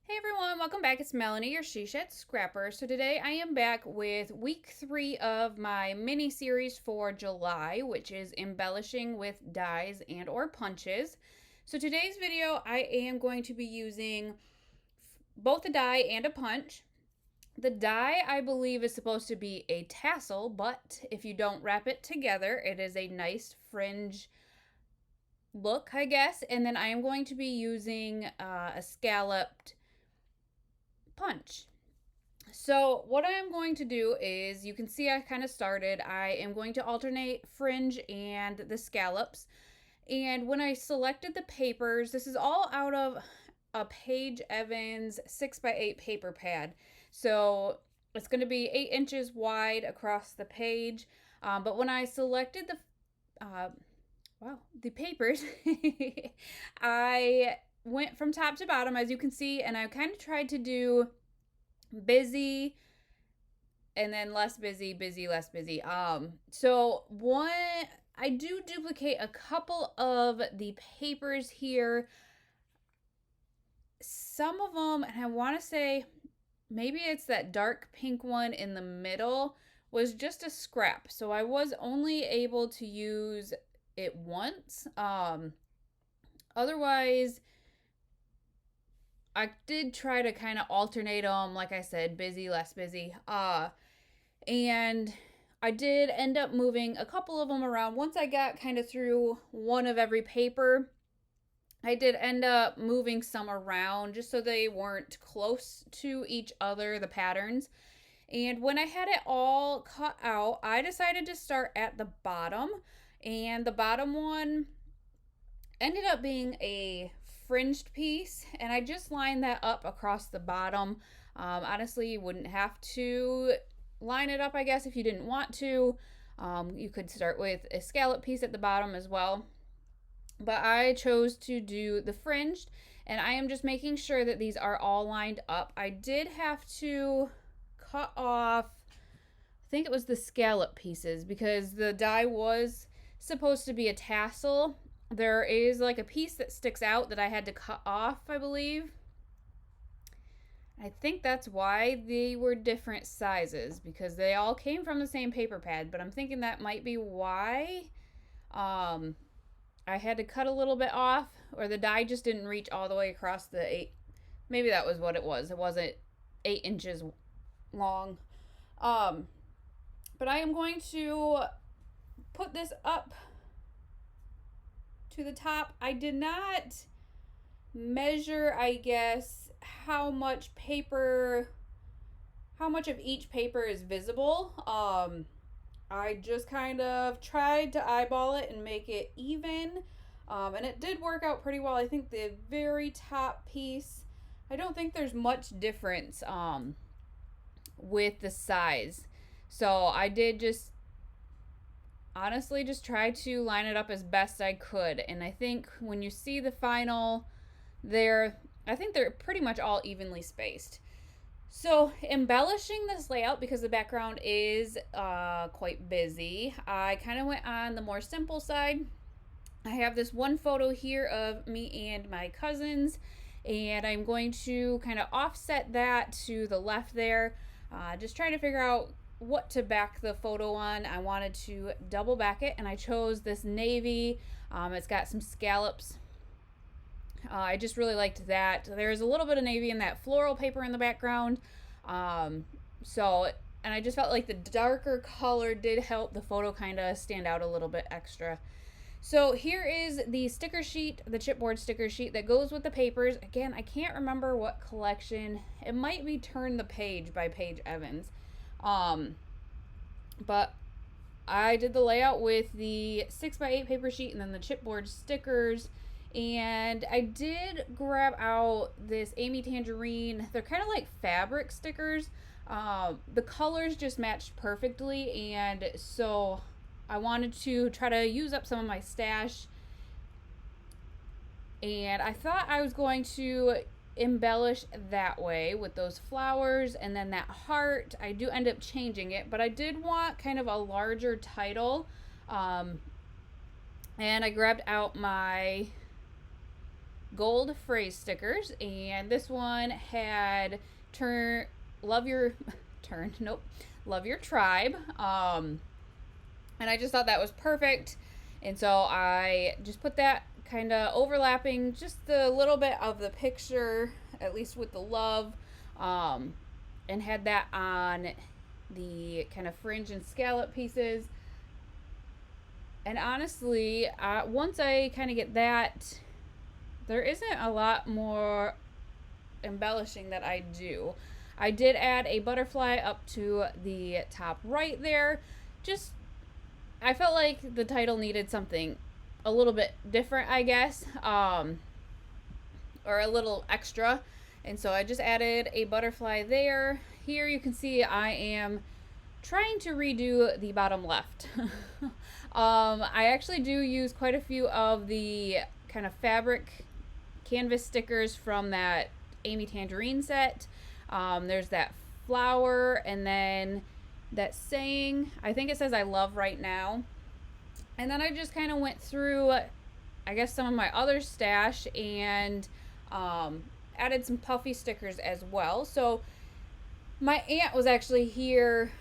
Hey everyone, welcome back. It's Melanie, your She Shed Scrapper. So today I am back with week 3 of my mini series for July, which is embellishing with dies and or punches. So today's video I am going to be using both a die and a punch. The die I believe is supposed to be a tassel, but if you don't wrap it together, it is a nice fringe look, I guess. And then I am going to be using a scalloped punch. So what I'm going to do is, you can see I kind of started, I am going to alternate fringe and the scallops. And when I selected the papers, this is all out of a Paige Evans 6x8 paper pad. So it's going to be 8 inches wide across the page. But when I selected the papers, I went from top to bottom, as you can see, and I kind of tried to do busy and then less busy, busy, less busy. So one, I do duplicate a couple of the papers here. Some of them, and I want to say maybe it's that dark pink one in the middle, was just a scrap. So I was only able to use it once. Otherwise, I did try to kind of alternate them, like I said, busy, less busy. And I did end up moving a couple of them around. Once I got kind of through one of every paper, I did end up moving some around just so they weren't close to each other, the patterns. And when I had it all cut out, I decided to start at the bottom. And the bottom one ended up being a fringed piece, and I just lined that up across the bottom. Honestly, you wouldn't have to line it up, I guess, if you didn't want to. You could start with a scallop piece at the bottom as well, but I chose to do the fringed, and I am just making sure that these are all lined up. I did have to cut off, I think it was the scallop pieces, because the die was supposed to be a tassel. There is like a piece that sticks out that I had to cut off, I believe. I think that's why they were different sizes, because they all came from the same paper pad, but I'm thinking that might be why I had to cut a little bit off, or the die just didn't reach all the way across the 8. Maybe that was what it was. It wasn't 8 inches long. But I am going to put this up to the top. I did not measure, I guess, how much of each paper is visible. I just kind of tried to eyeball it and make it even. And it did work out pretty well. I think the very top piece, I don't think there's much difference with the size. So I did just honestly just try to line it up as best I could. And I think when you see the final, I think they're pretty much all evenly spaced. So embellishing this layout, because the background is quite busy, I kind of went on the more simple side. I have this one photo here of me and my cousins, and I'm going to kind of offset that to the left there. Just trying to figure out what to back the photo on. I wanted to double back it, and I chose this navy. It's got some scallops. I just really liked that. There's a little bit of navy in that floral paper in the background. And I just felt like the darker color did help the photo kind of stand out a little bit extra. So here is the sticker sheet, the chipboard sticker sheet that goes with the papers. Again, I can't remember what collection. It might be Turn the Page by Paige Evans. But I did the layout with the 6x8 paper sheet and then the chipboard stickers. And I did grab out this Amy Tangerine. They're kind of like fabric stickers. The colors just matched perfectly, and so I wanted to try to use up some of my stash. And I thought I was going to embellish that way with those flowers and then that heart. I do end up changing it, but I did want kind of a larger title. And I grabbed out my gold phrase stickers, and this one had love your love your tribe. And I just thought that was perfect, and so I just put that kind of overlapping just a little bit of the picture, at least with the love, and had that on the kind of fringe and scallop pieces. And honestly, once I kind of get that, there isn't a lot more embellishing that I do. I did add a butterfly up to the top right there. Just, I felt like the title needed something a little bit different, I guess, or a little extra. And so I just added a butterfly there. Here you can see I am trying to redo the bottom left. I actually do use quite a few of the kind of fabric canvas stickers from that Amy Tangerine set. There's that flower, and then that saying, I think it says I love right now. And then I just kind of went through, I guess, some of my other stash and added some puffy stickers as well. So my aunt was actually here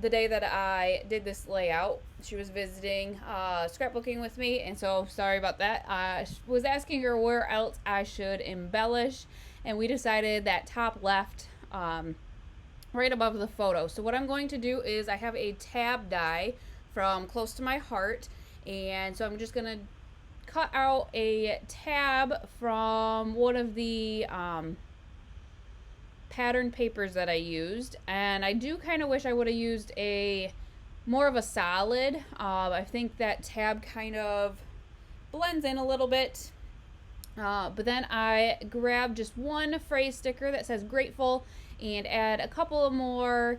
the day that I did this layout. She was visiting, scrapbooking with me, and so sorry about that. I was asking her where else I should embellish, and we decided that top left, right above the photo. So what I'm going to do is I have a tab die from Close to My Heart, and so I'm just going to cut out a tab from one of the pattern papers that I used, and I do kind of wish I would have used a more of a solid. I think that tab kind of blends in a little bit, but then I grabbed just one phrase sticker that says grateful and add a couple of more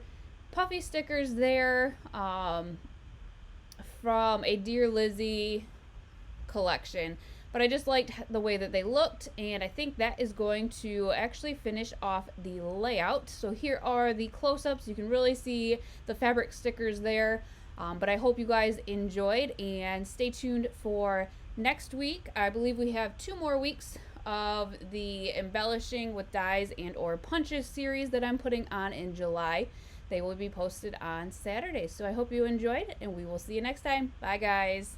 puffy stickers there, from a Dear Lizzie collection. But I just liked the way that they looked, and I think that is going to actually finish off the layout. So here are the close-ups. You can really see the fabric stickers there. But I hope you guys enjoyed, and stay tuned for next week. I believe we have 2 more weeks of the Embellishing with Dies and or Punches series that I'm putting on in July. They will be posted on Saturday. So I hope you enjoyed, and we will see you next time. Bye, guys.